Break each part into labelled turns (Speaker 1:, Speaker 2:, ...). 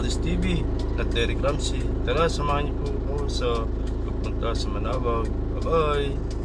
Speaker 1: Alice TV at Derek Ramsey. Tara, samahan niyo po ako sa pagpunta sa Manawag. Bye-bye!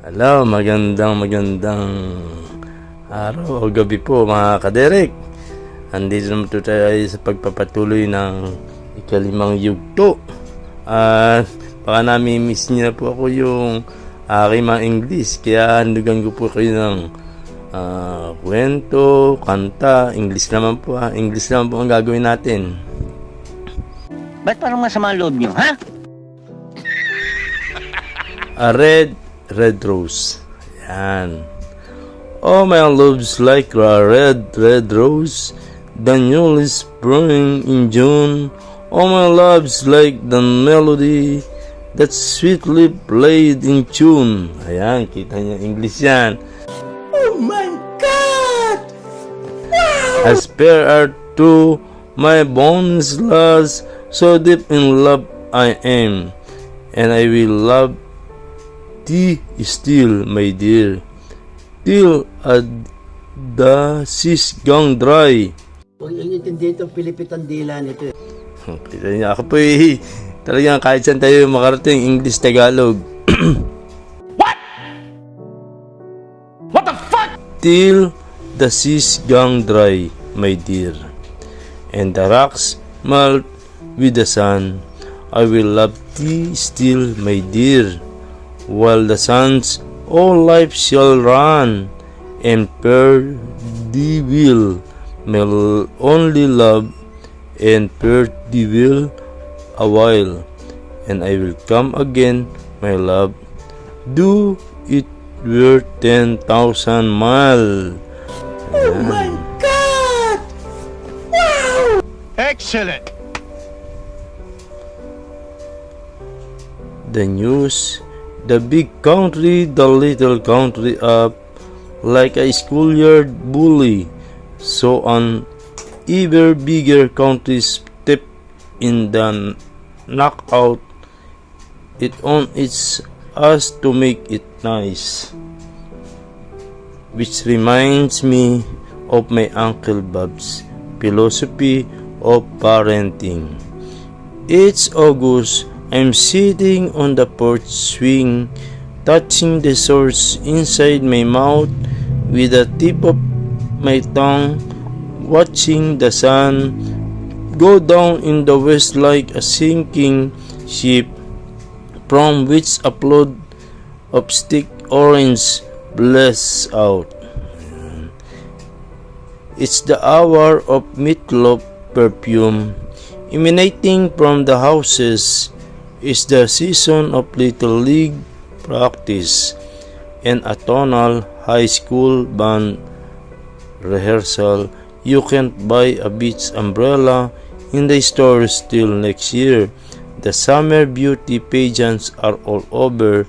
Speaker 1: Hello, magandang araw o gabi po mga kaderek. Andito naman po tayo sa pagpapatuloy ng ika-5 yugto. At baka nami-miss niyo na po ako yung aking mga English. Kaya handugan ko po kayo ng kwento, kanta, English naman po English naman po ang gagawin natin.
Speaker 2: Ba't parang masama ang loob nyo, ha?
Speaker 1: A red rose. Yan. Oh, my love's like a red rose. The new is spring in June. Oh, my love's like the melody that sweetly played in tune. Ayan, kita niya English yan.
Speaker 2: Oh my God! Wow!
Speaker 1: As fair are two my bones lost, so deep in love I am, and I will love thee still, my dear, till the seas gone dry.
Speaker 2: Huwag yung intindihin itong Pilipit ang dila nito.
Speaker 1: Kita niya, ako po talagang kahit saan tayo makarating, English, Tagalog.
Speaker 2: What? What the fuck?
Speaker 1: Till the seas gone dry, my dear, and the rocks melt with the sun, I will love thee still, my dear, while the sun's all life shall run, and per thee will my only love, and per thee will a while, and I will come again, my love, do it were 10,000 miles.
Speaker 2: Oh my God! Wow!
Speaker 3: Excellent!
Speaker 1: The news, the big country, the little country up, like a schoolyard bully, so on ever bigger countries step in the knockout, it on its us to make it nice. Which reminds me of my Uncle Bob's philosophy of parenting. It's August. I'm sitting on the porch swing, touching the source inside my mouth with the tip of my tongue, watching the sun go down in the west like a sinking ship, from which a flood of stick orange blasts out. It's the hour of meatloaf perfume emanating from the houses. Is the season of Little League practice and a tonal high school band rehearsal. You can't buy a beach umbrella in the stores till next year. The summer beauty pageants are all over,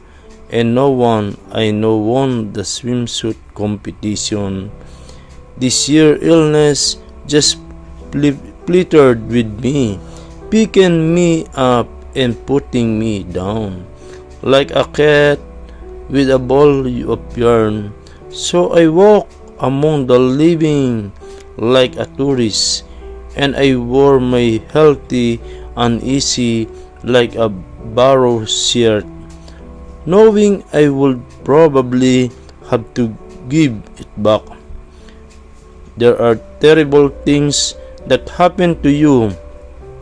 Speaker 1: and no one I know won the swimsuit competition. This year illness just flittered with me, picking me up and putting me down like a cat with a ball of yarn. So I walk among the living like a tourist, and I wore my healthy uneasy like a borrow shirt, knowing I would probably have to give it back. There are terrible things that happen to you,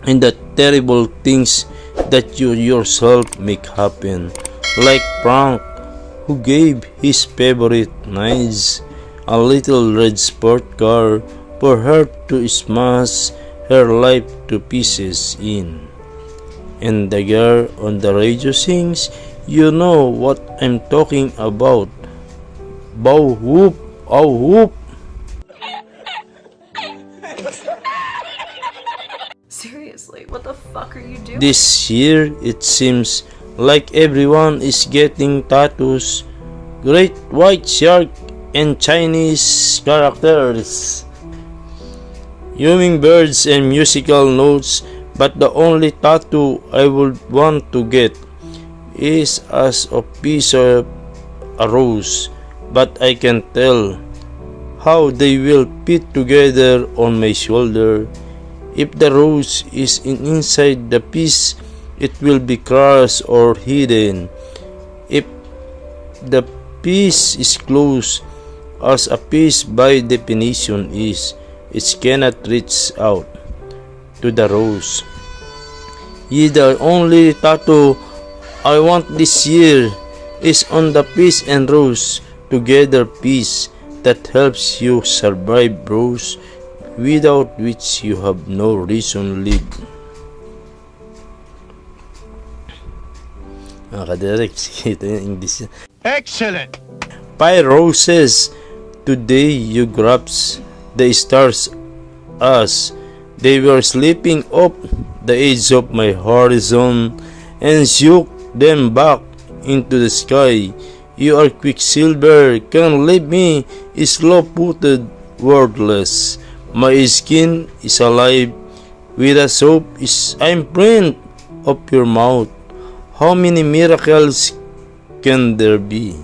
Speaker 1: and the terrible things that you yourself make happen, like Frank, who gave his favorite niece a little red sport car for her to smash her life to pieces in. And the girl on the radio sings, you know what I'm talking about. Bow whoop, ow whoop.
Speaker 4: Seriously, what the fuck?
Speaker 3: fuck are you doing?
Speaker 1: This year, it seems like everyone is getting tattoos. Great white shark and Chinese characters. Hummingbirds and musical notes, but the only tattoo I would want to get is as a piece of a rose, but I can tell how they will fit together on my shoulder. If the rose is inside the piece, it will be crushed or hidden. If the piece is closed, as a piece by definition is, it cannot reach out to the rose. The only tattoo I want this year is on the peace and rose together piece that helps you survive rose, without which you have no reason to live. Direct, ito yung English.
Speaker 2: Excellent!
Speaker 1: 5 roses. Today you grasp the stars as they were slipping up the edge of my horizon and shook them back into the sky. You are quicksilver, can leave me slow-footed, wordless. My skin is alive with a soap imprint of your mouth. How many miracles can there be?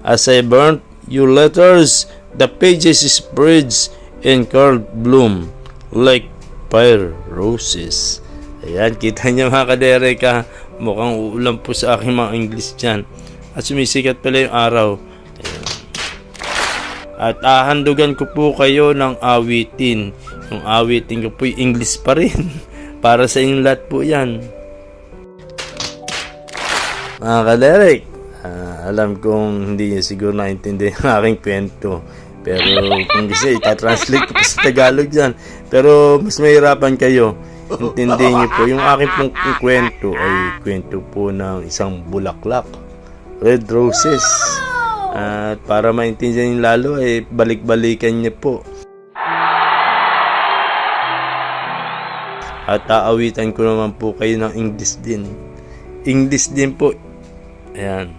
Speaker 1: As I burnt your letters, the pages spread and curled bloom like fire roses. Ayan, kita niyo mga kaderek ha. Mukhang uulan po sa aking mga English dyan. At sumisikat pala yung araw. Ayan. At ahandugan ko po kayo ng awitin. Yung awitin ko po yung English pa rin. Para sa inyong lahat po yan. Mga kaderek, alam kong hindi niyo siguro naintindihan ang aking kwento. Pero kung gusto, itatranslate ko pa sa Tagalog yan. Pero mas mahirapan kayo. Intindihin niyo po. Yung aking pong kwento ay kwento po ng isang bulaklak. Red roses. At para maintindihan niyo lalo ay balik-balikan niyo po. At aawitan ko naman po kayo ng English din. English din po. Ayan.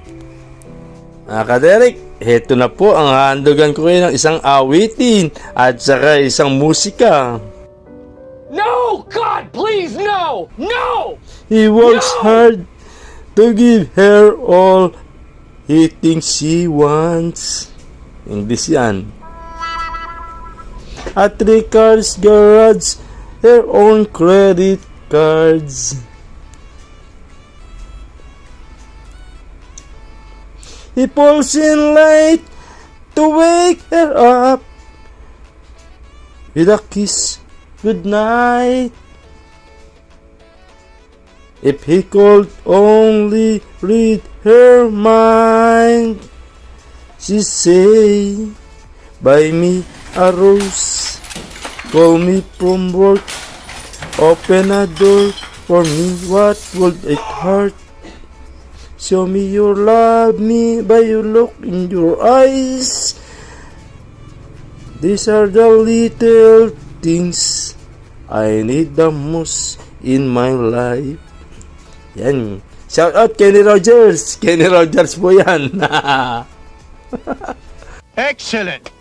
Speaker 1: Mga kaderek, heto na po ang hahandugan ko kayo ng isang awitin at saka isang musika.
Speaker 4: No! God, please, no! No!
Speaker 1: He works hard to give her all he thinks she wants. English yan. At 3 cars garage, their own credit cards. He pulls in late to wake her up with a kiss good night. If he could only read her mind, she say, buy me a rose, call me from work, open a door for me, what would it hurt? Show me you love me by your look in your eyes. These are the little things I need the most in my life. Yan. Shout out Kenny Rogers. Kenny Rogers po yan.
Speaker 2: Excellent!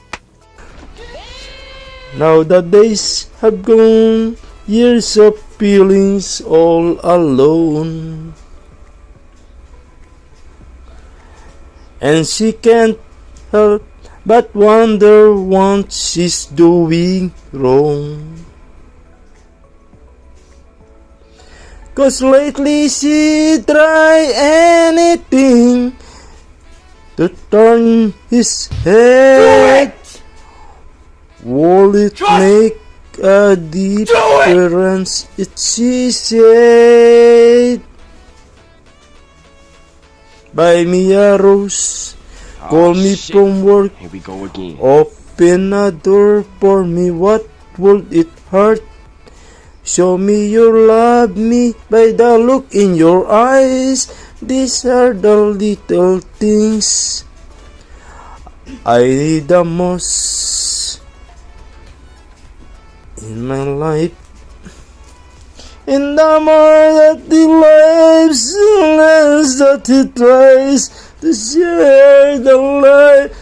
Speaker 1: Now the days have gone, years of feelings all alone. And she can't help but wonder what she's doing wrong. 'Cause lately she try anything to turn his head. Will it make a difference? It she said. Buy me a rose, call me
Speaker 4: shit.
Speaker 1: from work,
Speaker 4: Here we go again.
Speaker 1: open a door for me, what would it hurt? Show me you love me by the look in your eyes. These are the little things I need the most in my life. And the more that he lives, the less that he tries to share the light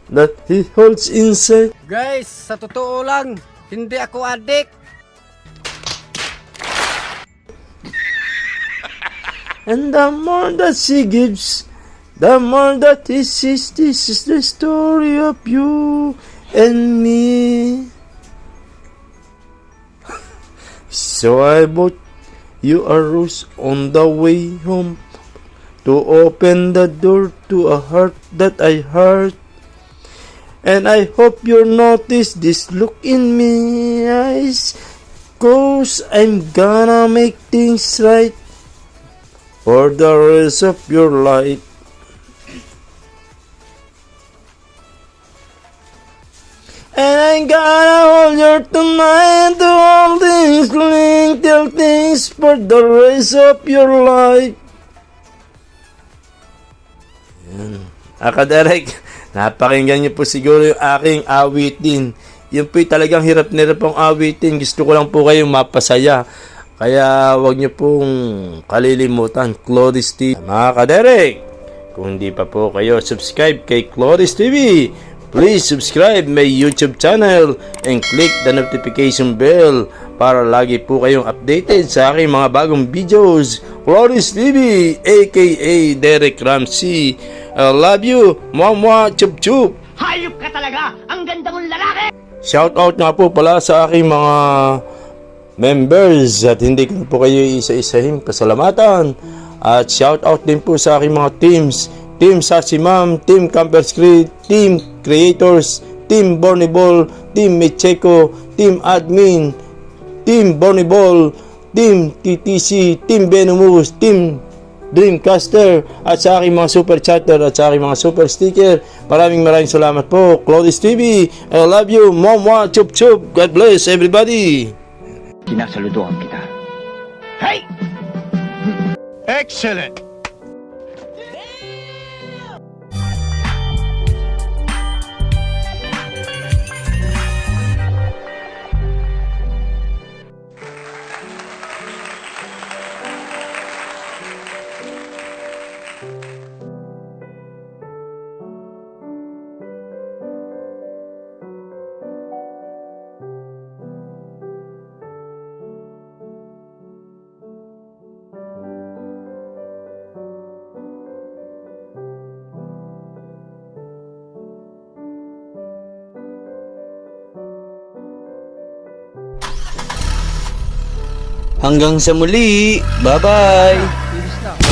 Speaker 1: that he holds inside.
Speaker 3: Guys, sa totoo lang, hindi ako adik.
Speaker 1: And the more that she gives, the more that he sees. This is the story of you and me. So I bought you a rose on the way home to open the door to a heart that I heart. And I hope you notice this look in me eyes, 'cause I'm gonna make things right for the rest of your life. And I'm gonna hold you tonight to all things linked till things for the rest of your life. Yan. Akaderek, napakinggan niyo po siguro yung aking awitin. Yun po'y talagang hirap na hirap ang awitin. Gusto ko lang po kayong mapasaya. Kaya wag niyo pong kalilimutan, Cloris TV. Mga kaderek, kung hindi pa po kayo subscribe kay Cloris TV, please subscribe my YouTube channel and click the notification bell para lagi po kayong updated sa aking mga bagong videos. Cloris TV, aka Derek Ramsey. I love you. Mwah, chup chup.
Speaker 2: Hayop ka talaga! Ang ganda mong lalaki!
Speaker 1: Shout out nga po pala sa aking mga members at hindi ko po kayo isa-isahin pasalamatan. At shout out din po sa aking mga teams. Team Sasimam, Team Camper Street, Team Creators, Team Borniball, Team Mecheco, Team Admin, Team Borniball, Team TTC, Team Venomous, Team Dreamcaster, at sa aking mga super chatter at sa aking mga super sticker. Maraming salamat po. Cloris TV, I love you. Mwah, chup chup. God bless everybody.
Speaker 2: Sinasaluduhan kita. Hey!
Speaker 5: Excellent!
Speaker 1: Hanggang sa muli. Bye-bye.
Speaker 3: Bilis na.